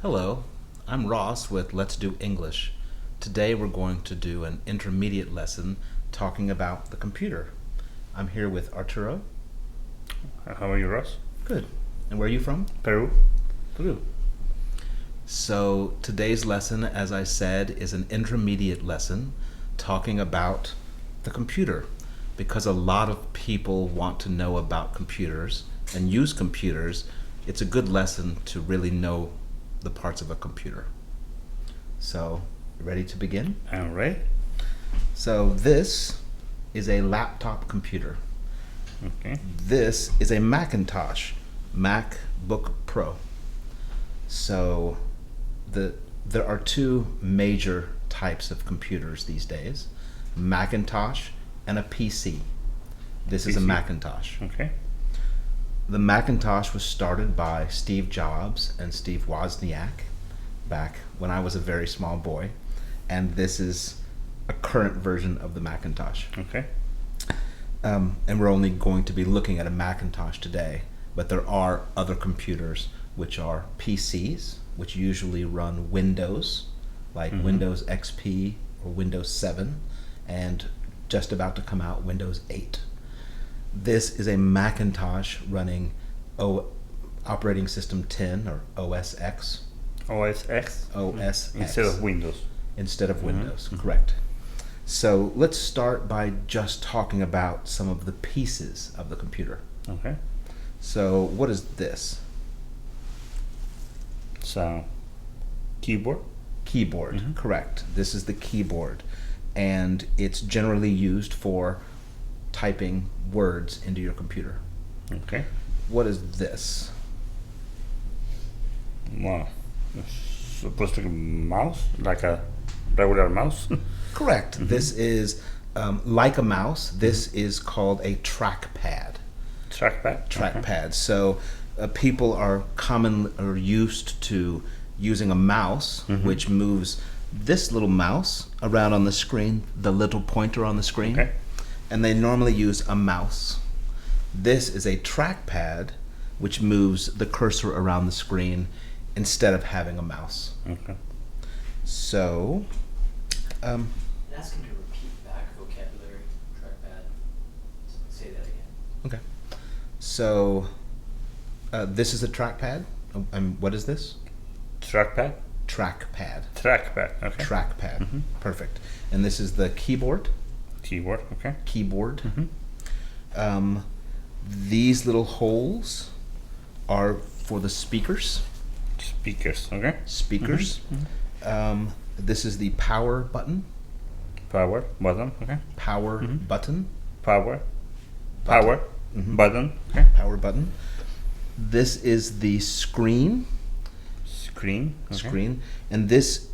Hello, I'm Ross with Let's Do English. Today we're going to do an intermediate lesson talking about the computer. I'm here with Arturo. How are you, Ross? Good. And where are you from? Peru. Peru. So today's lesson, as I said, is an intermediate lesson talking about the computer because a lot of people want to know about computers and use computers. It's a good lesson to really know the parts of a computer. So, you ready to begin? I'm ready. So this is a laptop computer. Okay. This is a Macintosh, MacBook Pro. So there are two major types of computers these days, Macintosh and a PC. This is a Macintosh. Okay. The Macintosh was started by Steve Jobs and Steve Wozniak back when I was a very small boy, and this is a current version of the Macintosh. Okay. And we're only going to be looking at a Macintosh today, but there are other computers which are PCs, which usually run Windows, like Windows XP or Windows 7, and just about to come out Windows 8. This is a Macintosh running operating system 10 or OS X. OS X? OS X. Instead of Windows. Instead of Windows, correct. So let's start by just talking about some of the pieces of the computer. Okay. So what is this? So, keyboard? Keyboard, correct. This is the keyboard, and it's generally used for typing words into your computer. Okay. What is this? Wow. It's supposed to be a mouse? Like a regular mouse? Correct. This is like a mouse. This is called a trackpad. Trackpad? Trackpad. So people are used to using a mouse, which moves this little mouse around on the screen, the little pointer on the screen. Okay. And they normally use a mouse. This is a trackpad, which moves the cursor around the screen instead of having a mouse. Okay. So, Ask him to repeat back vocabulary, trackpad. Say that again. okay. So, this is a trackpad. What is this? Trackpad? Trackpad. Trackpad. Okay. Trackpad. Perfect. And this is the keyboard. Keyboard. Okay. Keyboard. These little holes are for the speakers. Speakers. Okay. Speakers. This is the power button. Power button. Okay. Power button. Power. Button. Power button. Okay. Power button. This is the screen. Screen. Okay. Screen. And this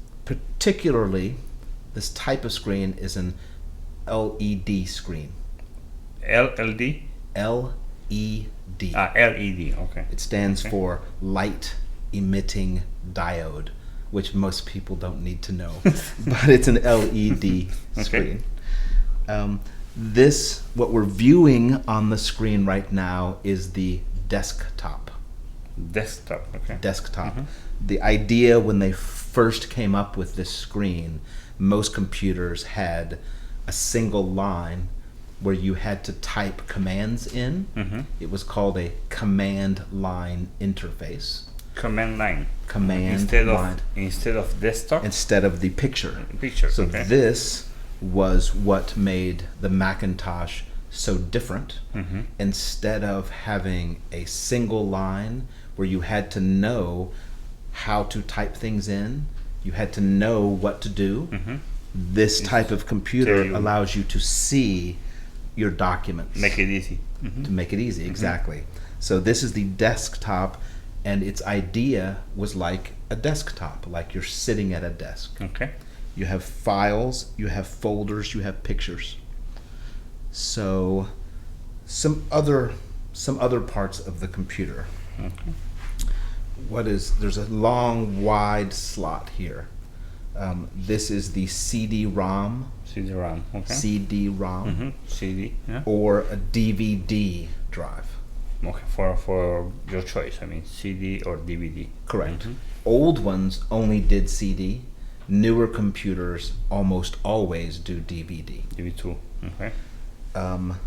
type of screen is an LED screen. LLD? LED. LED. Okay. It stands for light emitting diode, which most people don't need to know, but it's an LED screen. What we're viewing on the screen right now is the desktop. Desktop. Okay. Desktop. The idea when they first came up with this screen, most computers had a single line where you had to type commands in. It was called a command line interface. Command line. Command line. Instead of desktop. Instead of the picture. Picture. So okay. this was what made the Macintosh so different. Instead of having a single line where you had to know how to type things in, you had to know what to do. This type of computer allows you to see your documents. Make it easy. To make it easy, exactly. So this is the desktop, and its idea was like a desktop, like you're sitting at a desk. Okay. You have files, you have folders, you have pictures. So some other parts of the computer. There's a long, wide slot here. This is the CD-ROM. CD-ROM. Okay. CD-ROM. CD. Yeah. Or a DVD drive. Okay, for your choice. I mean, CD or DVD. Correct. Mhm. Old ones only did CD. Newer computers almost always do DVD. DV2. Okay. Um,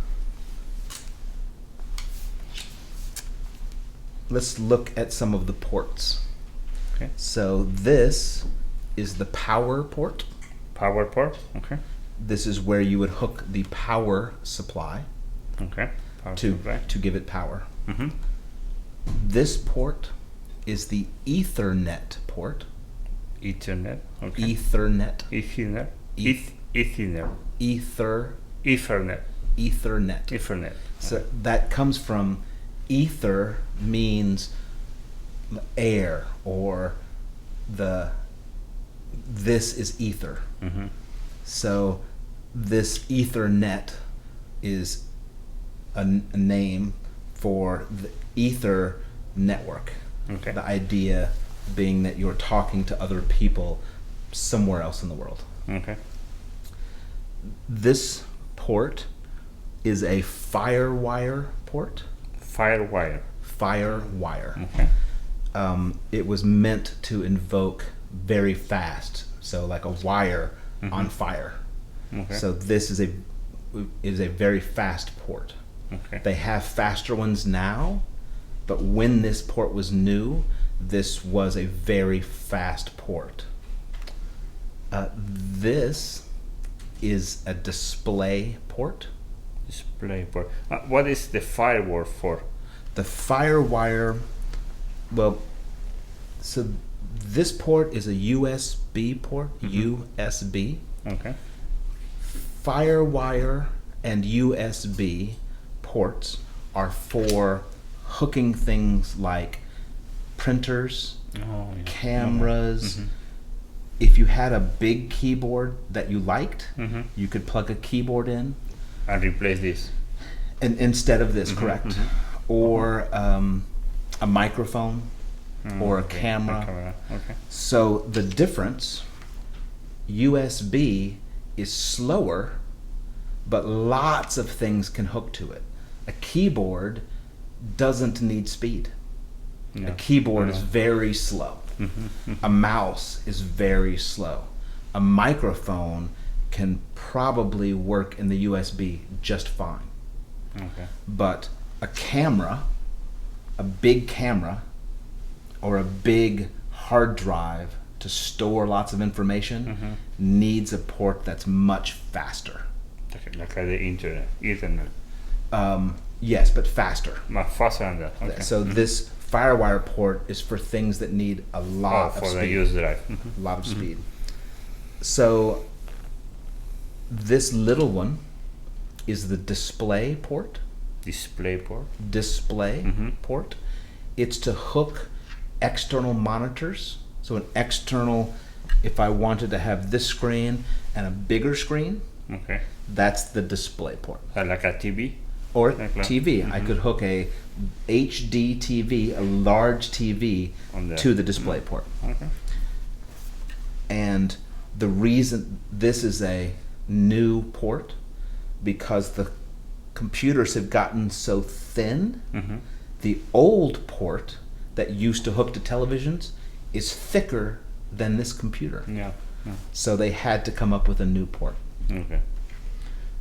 let's look at some of the ports. Okay. So this is the power port. Power port. Okay. This is where you would hook the power supply Okay. Power to supply. give it power. Mhm. This port is the Ethernet port. Ethernet. Okay. Ethernet. Ethernet. Eth- Ethernet. Ether. Ethernet. Ethernet. Ethernet. So that comes from ether means air or this is ether. Mm-hmm. So this Ethernet is a name for the ether network. Okay. The idea being that you're talking to other people somewhere else in the world. Okay. This port is a FireWire port. Firewire. FireWire. Okay. It was meant to invoke very fast, so like a wire on fire. Okay. So this is a very fast port. Okay. They have faster ones now, but when this port was new, this was a very fast port. This is a display port. Display port. What is the firewall for? The FireWire, well, so this port is a USB port, USB. Okay. FireWire and USB ports are for hooking things like printers, Oh, yeah. cameras. Mhm. If you had a big keyboard that you liked, Mhm. you could plug a keyboard in And replace this. and instead of this, correct? Or a microphone or a Okay. camera. Okay. So the difference, USB is slower, but lots of things can hook to it. A keyboard doesn't need speed. Yeah. A keyboard is Yeah. very slow. Mhm. A mouse is very slow. A microphone can probably work in the USB just fine. Okay. But a camera, a big camera, or a big hard drive to store lots of information needs a port that's much faster. Like the internet, Ethernet. Yes, but faster. Much faster than that. Okay. So this FireWire port is for things that need a lot of for the speed. user drive. A lot of speed. So this little one is the display port. Display port. Display port. It's to hook external monitors. So an external, if I wanted to have this screen and a bigger screen, Okay. that's the display port. Like a TV. Or Like that. TV. I could hook a HD TV, a large TV, On the- to the display port. Okay. And the reason this is a new port, because the computers have gotten so thin, the old port that used to hook to televisions is thicker than this computer. Yeah. So they had to come up with a new port. Okay.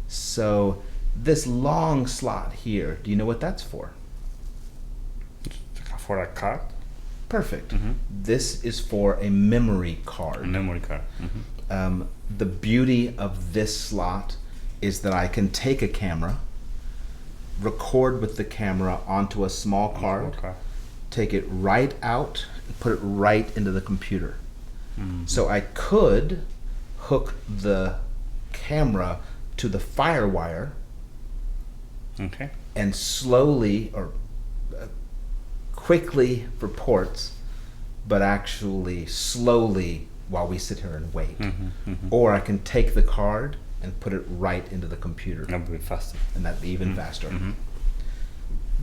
So this long slot here, do you know what that's for? For a card. Perfect. This is for a memory card. Memory card. The beauty of this slot is that I can take a camera, record with the camera onto a small card, take it right out, and put it right into the computer. So I could hook the camera to the FireWire Okay. and slowly or quickly for ports, but actually slowly while we sit here and wait. Or I can take the card and put it right into the computer, That'll be faster. and that'd be even faster.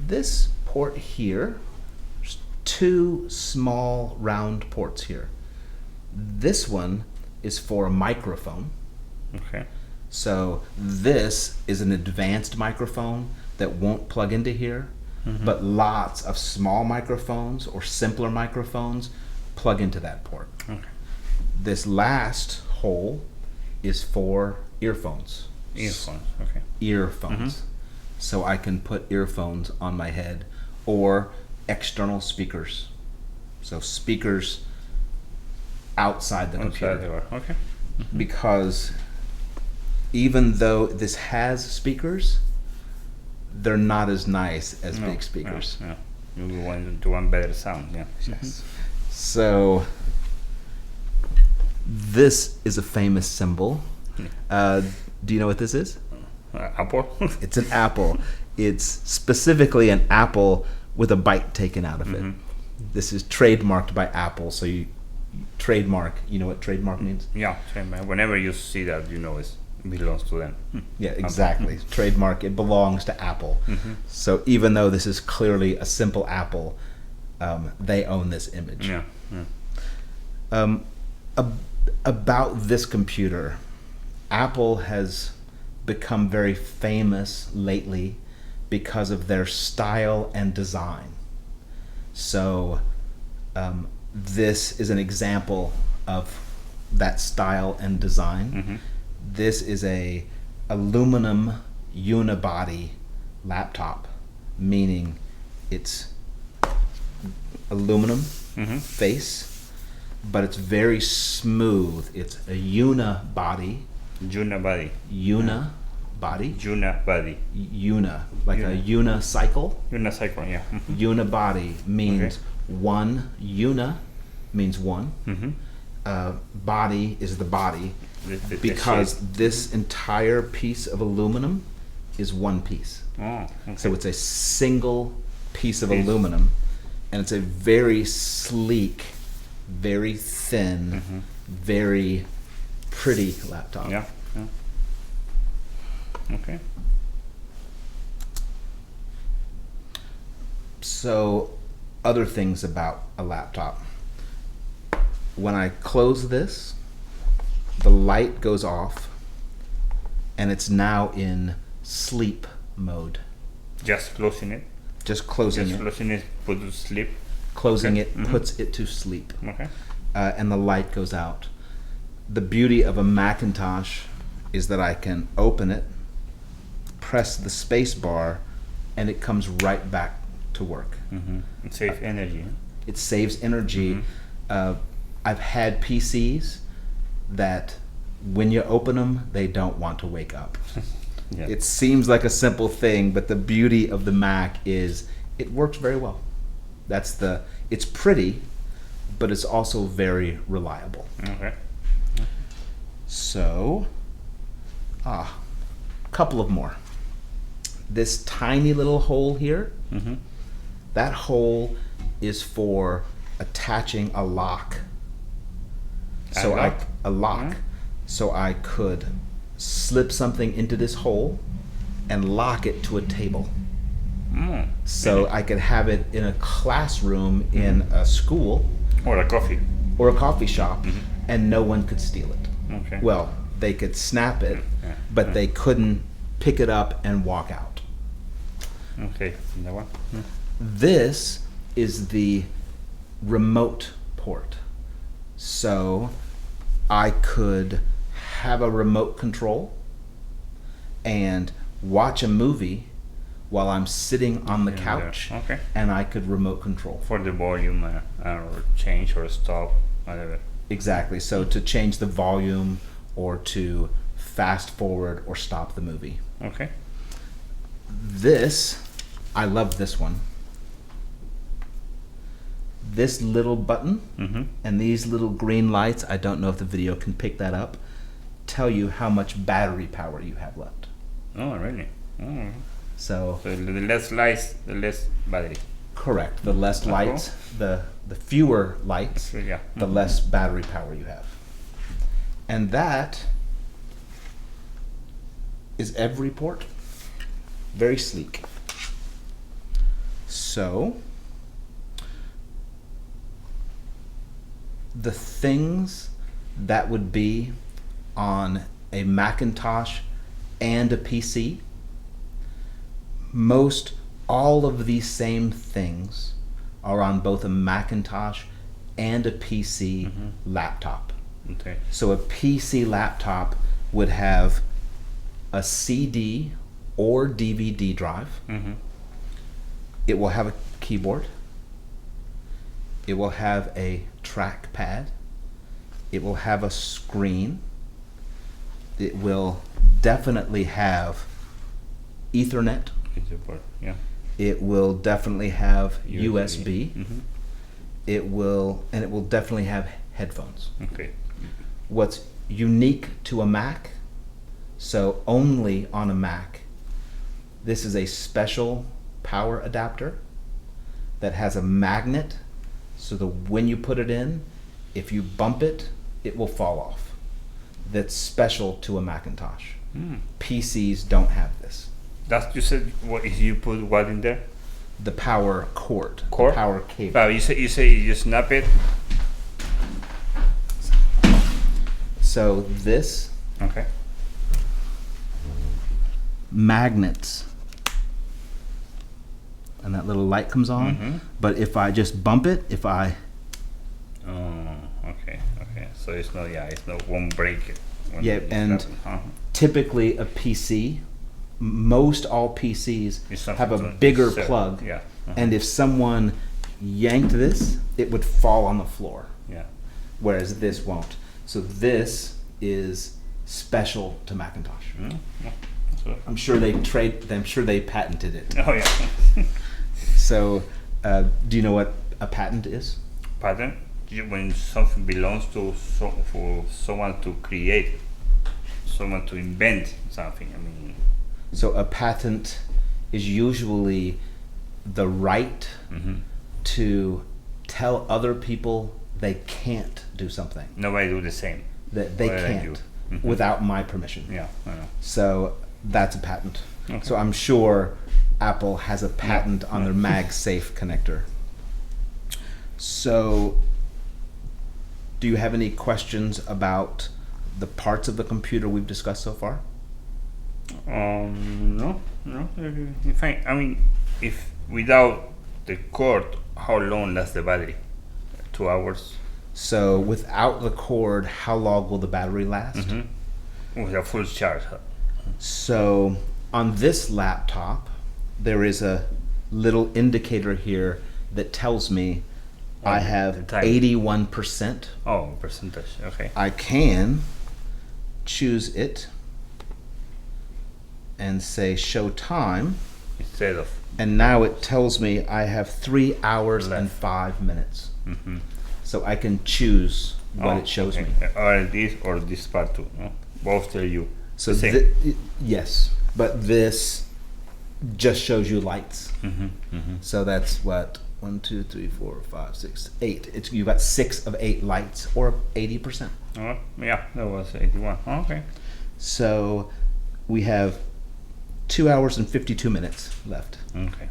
This port here, there's two small round ports here. This one is for a microphone. Okay. So this is an advanced microphone that won't plug into here, but lots of small microphones or simpler microphones plug into that port. Okay. This last hole is for earphones. Earphones. Okay. Earphones. So I can put earphones on my head, or external speakers. So speakers outside the computer. Outside the door. Okay. Because even though this has speakers, they're not as nice as big speakers. Yeah. You want better sound. Yeah. Yes. So this is a famous symbol. Do you know what this is? Apple. It's an apple. It's specifically an apple with a bite taken out of it. This is trademarked by Apple. So you trademark. You know what trademark means? Yeah. Whenever you see that, you know it belongs to them. Yeah, exactly. Trademark. It belongs to Apple. So even though this is clearly a simple apple, they own this image. Yeah. Yeah. About this computer, Apple has become very famous lately because of their style and design. So this is an example of that style and design. This is a aluminum unibody laptop, meaning it's aluminum face, but it's very smooth. It's a unibody. Unibody. Unibody. Unibody. Like a unicycle. Unicycle. Yeah. Unibody means one. Una means one. Body is the body, because this entire piece of aluminum is one piece. Oh, okay. So it's a single piece of aluminum, and it's a very sleek, very thin, very pretty laptop. Yeah. Yeah. Okay. So, other things about a laptop. When I close this, the light goes off, and it's now in sleep mode. Just closing it. Just closing Just it. closing it. Put it to sleep. Closing Okay. it puts it to sleep. Okay. And the light goes out. The beauty of a Macintosh is that I can open it, press the space bar, and it comes right back to work. It saves energy. It saves energy. I've had PCs that when you open them, they don't want to wake up. Yeah. It seems like a simple thing, but the beauty of the Mac is it works very well. It's pretty, but it's also very reliable. Okay. So, a couple of more. This tiny little hole here, that hole is for attaching a lock. So a lock. So I could slip something into this hole and lock it to a table. So I could have it in a classroom in a school Or a coffee. or a coffee shop, and no one could steal it. Okay. Well, they could snap it, Yeah. but they couldn't pick it up and walk out. Okay. That one. This is the remote port. So I could have a remote control and watch a movie while I'm sitting on the couch, Okay. and I could remote control. For the volume or change or stop, whatever. Exactly. So to change the volume or to fast forward or stop the movie. Okay. This, I love this one. This little button and these little green lights, I don't know if the video can pick that up, tell you how much battery power you have left. Oh, really? Oh. So So the less lights, the less battery. correct. The less Cool. lights, the fewer lights, So, yeah. the less battery power you have. And that is every port. Very sleek. So the things that would be on a Macintosh and a PC, most all of these same things are on both a Macintosh and a PC laptop. Okay. So a PC laptop would have a CD or DVD drive. Mm-hmm. It will have a keyboard. It will have a trackpad. It will have a screen. It will definitely have Ethernet. Yeah. It will definitely have USB. Mm-hmm. It will definitely have headphones. Okay. What's unique to a Mac, so only on a Mac, this is a special power adapter that has a magnet, so that when you put it in, if you bump it, it will fall off. That's special to a Macintosh. PCs don't have this. That's, you said, what is, you put what in there? The power cord, Cord? the power cable. Well, you say you snap it. So this Okay. magnets, and that little light comes on. Mhm. But if I just bump it, if I Oh, okay. So it's not, won't break it. when Yeah, you and snap it. Uh-huh. typically a PC, most all PCs It's something have a to bigger serve. plug. Yeah. Uh-huh. And if someone yanked this, it would fall on the floor, Yeah. whereas this won't. So this is special to Macintosh. Mm, yeah. So, I'm sure they patented it. oh yeah. So, do you know what a patent is? Patent, when something belongs to for someone to create, someone to invent something. I mean. So a patent is usually the right Mm-hmm. to tell other people they can't do something, Nobody do the same. that they Whatever you can't do. Mhm. without my permission. Yeah. I know. So that's a patent. Okay. So I'm sure Apple has a patent on their MagSafe connector. So do you have any questions about the parts of the computer we've discussed so far? No. In fact, I mean, if without the cord, how long lasts the battery? 2 hours. So without the cord, how long will the battery last? Mm-hmm. With a full charge. So on this laptop, there is a little indicator here that tells me I the have time. 81%. Oh, percentage. Okay. I can choose it and say show time, Instead of. and now it tells me I have 3 hours and Left. 5 minutes. Mm-hmm. So I can choose what it shows me. Or this part too. No? Both tell you. So the same. yes, but this just shows you lights. Mm-hmm. Mm-hmm. So that's what 1, 2, 3, 4, 5, 6, 8. It's you got 6 of 8 lights, or 80%. Oh, yeah, that was 81. Oh, okay. So we have 2 hours and 52 minutes left. Okay.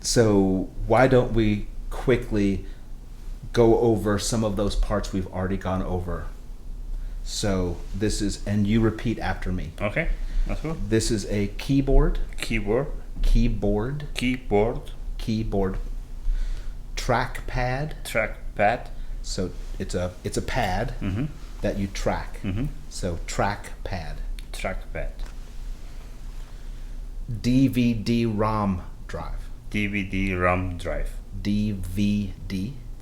So why don't we quickly go over some of those parts we've already gone over? So this is, and you repeat after me. Okay. That's good. This is a keyboard, Keyboard. keyboard, trackpad. Trackpad. So it's a pad Mm-hmm. that you track. Mm-hmm. So trackpad. Trackpad. DVD-ROM drive. DVD RAM drive. DVD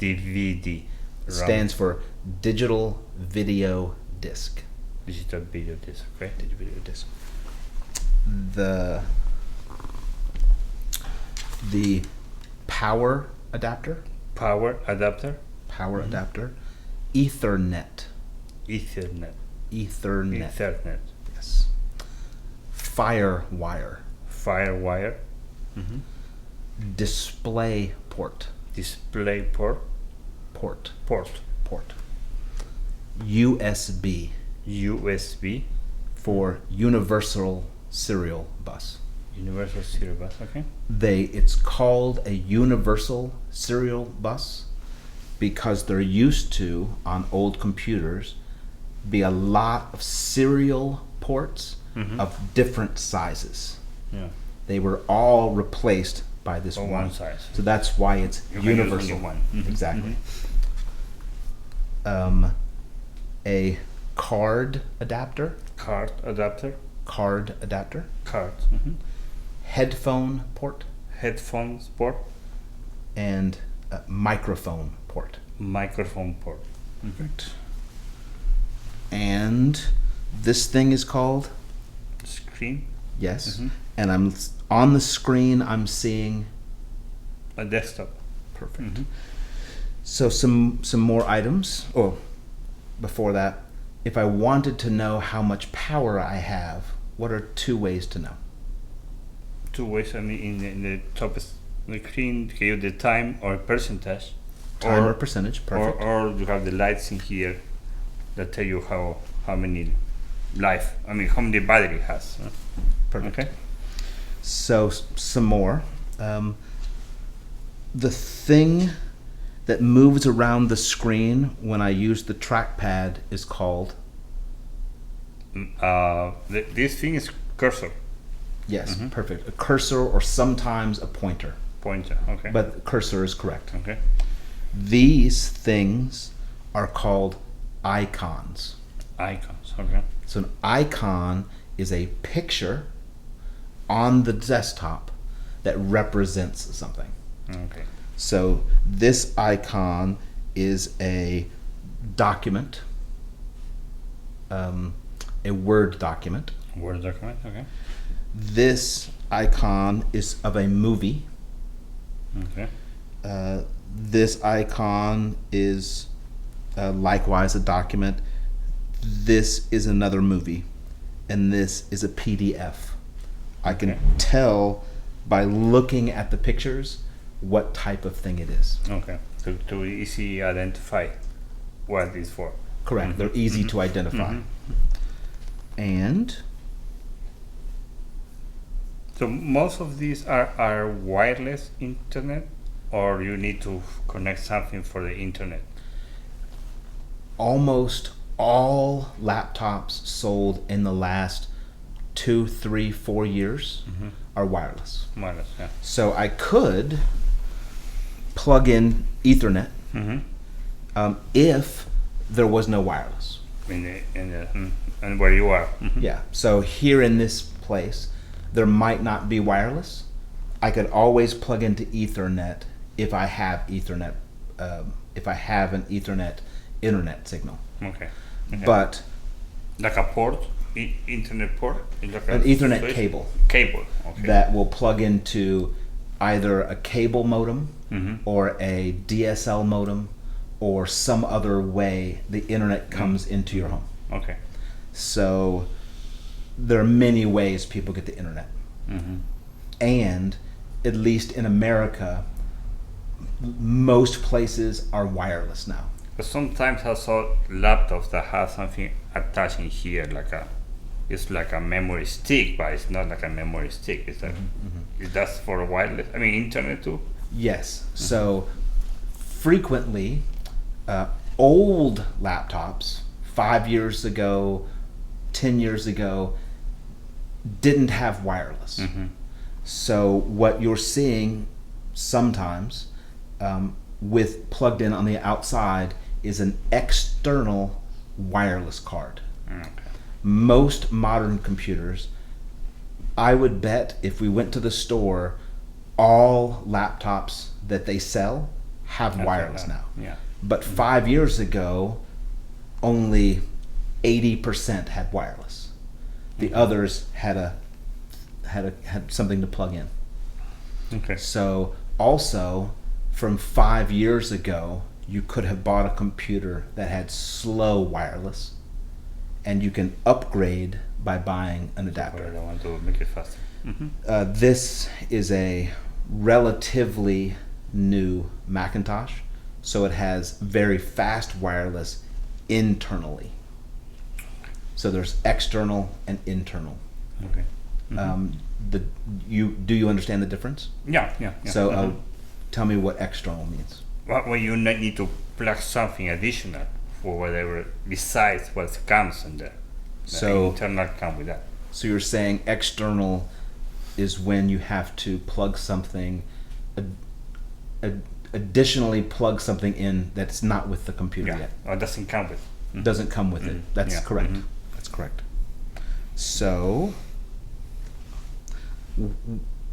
DVD. RAM. stands for digital video disc. Digital video disc. Okay. Digital video disc. The power adapter. Power adapter. Power adapter. Ethernet. Ethernet. Ethernet. Ethernet. Yes. Firewire. Firewire. Display port. Display port. Port. Port. Port. USB USB. for universal serial bus. Universal serial bus. Okay. It's called a universal serial bus because there used to, on old computers, be a lot of serial ports Mhm. of different sizes. Yeah. They were all replaced by this On one. one size. So that's why it's You can use universal. only one. Mhm. Exactly. A card adapter. Card adapter. Card adapter. Card. Headphone port. Headphones port. And a microphone port. Microphone port. Perfect. And this thing is called, Screen. yes, and I'm on the screen, I'm seeing, A desktop. perfect. So some more items. Oh, before that, if I wanted to know how much power I have, what are 2 ways to know? 2 ways. I mean, in the top of the screen, give you the time or percentage. Time or percentage, perfect. Or you have the lights in here that tell you how many life. I mean, how many battery it has. Perfect. Okay. So some more. The thing that moves around the screen when I use the trackpad is called, This thing is cursor. yes, perfect, a cursor or sometimes a pointer, Pointer. Okay. but cursor is correct. okay. These things are called icons. Icons. Okay. So an icon is a picture on the desktop that represents something. Okay. So this icon is a document, a Word document. Word document. Okay. This icon is of a movie. Okay. This icon is likewise a document. This is another movie, and this is a PDF. I can Okay. tell by looking at the pictures what type of thing it is. Okay. To easy identify what it is for. Correct. They're easy to identify. And So most of these are wireless internet, or you need to connect something for the internet. almost all laptops sold in the last 2, 3, 4 years are wireless. Wireless. Yeah. So I could plug in Ethernet if there was no wireless. And where you are. Yeah. So here in this place, there might not be wireless. I could always plug into Ethernet if I have Ethernet. If I have an Ethernet internet signal. Okay. But Like a port, internet port. It's like an Ethernet switch? cable Cable. Okay. that will plug into either a cable modem or a DSL modem or some other way the internet comes into your home. Okay. So there are many ways people get the internet. And at least in America, most places are wireless now. But sometimes I saw laptops that have something attached in here, it's like a memory stick, but it's not like a memory stick. It's like is that for wireless? I mean, internet too. Yes. So frequently, old laptops, 5 years ago, 10 years ago, didn't have wireless. So what you're seeing sometimes with plugged in on the outside is an external wireless card. Okay. Most modern computers, I would bet if we went to the store, all laptops that they sell have wireless now. Yeah. But 5 years ago, only 80% had wireless. The others had something to plug in. Okay. So also, from 5 years ago, you could have bought a computer that had slow wireless, and you can upgrade by buying an Or adapter. I want to make it faster. This is a relatively new Macintosh, so it has very fast wireless internally. So there's external and internal. Okay. Do you understand the difference? Yeah. So tell me what external means. When you need to plug something additional for whatever besides what comes in there. So- internal come with that. So you're saying external is when you have to plug something, additionally plug something in that's not with the computer Yeah. yet. Or doesn't come with. Doesn't come with it. That's Yeah. correct. Mhm. That's correct. So,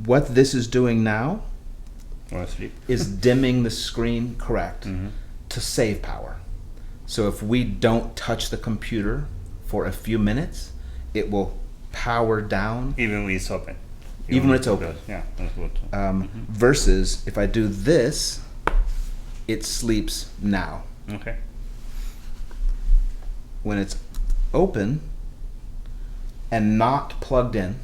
what this is doing now Or sleep. is dimming the screen, correct, to save power. So if we don't touch the computer for a few minutes, it will power down Even when it's open. Even when it's open. Yeah, that's good. versus if I do this, it sleeps now. Okay. When it's open and not plugged in,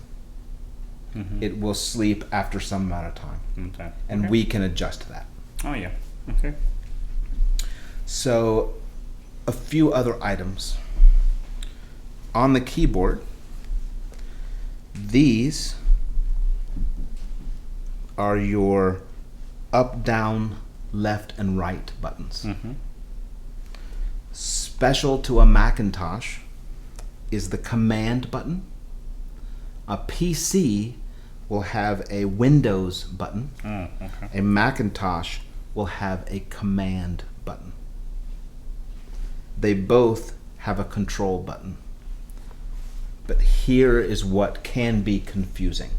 it will sleep after some amount of time. Okay. And Okay. we can adjust that. Oh yeah. Okay. So, a few other items. On the keyboard, these are your up, down, left, and right buttons. Special to a Macintosh is the command button. A PC will have a Windows button. Oh, okay. A Macintosh will have a command button. They both have a control button. But here is what can be confusing.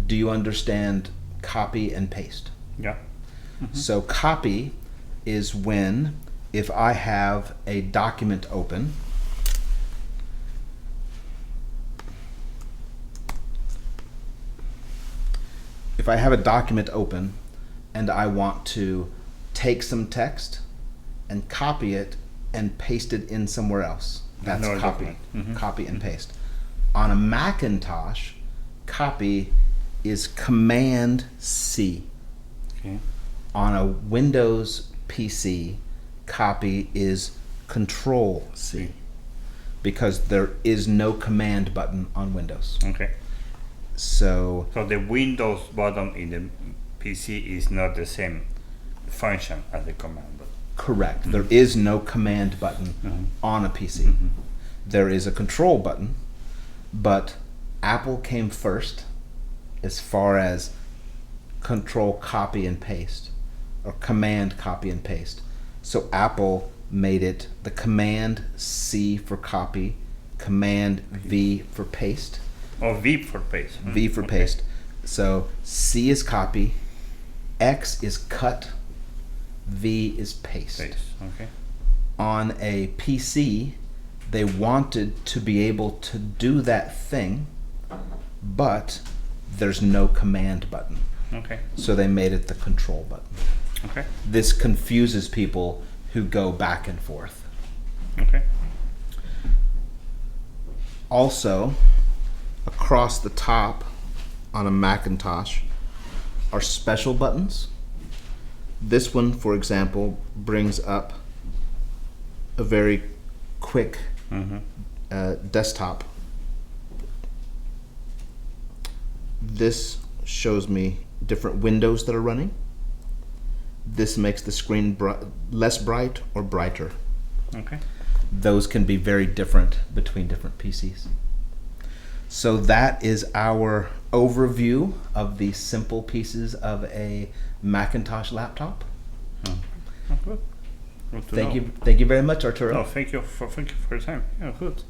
Do you understand copy and paste? Yeah. So copy is when, if I have a document open, and I want to take some text and copy it and paste it in somewhere else. That's Another copy. document. Copy and paste. On a Macintosh, copy is Command C. Okay. On a Windows PC, copy is Control C, because there is no command button on Windows. Okay. So So the Windows button in the PC is not the same function as the command button. correct, there is no command button on a PC. There is a control button, but Apple came first as far as control copy and paste, or command copy and paste. So Apple made it the command C for copy, command V for paste, Or V for paste. V for Okay. paste. So C is copy, X is cut, V is paste. Paste. Okay. On a PC, they wanted to be able to do that thing, but there's no command button. Okay. So they made it the control button. Okay. This confuses people who go back and forth. Okay. Also, across the top on a Macintosh are special buttons. This one, for example, brings up a very quick desktop. This shows me different windows that are running. This makes the screen less bright or brighter. Okay. Those can be very different between different PCs. So that is our overview of the simple pieces of a Macintosh laptop. Oh, good. Good to Thank know. you very much, Arturo. No, thank you for your time. Yeah, good.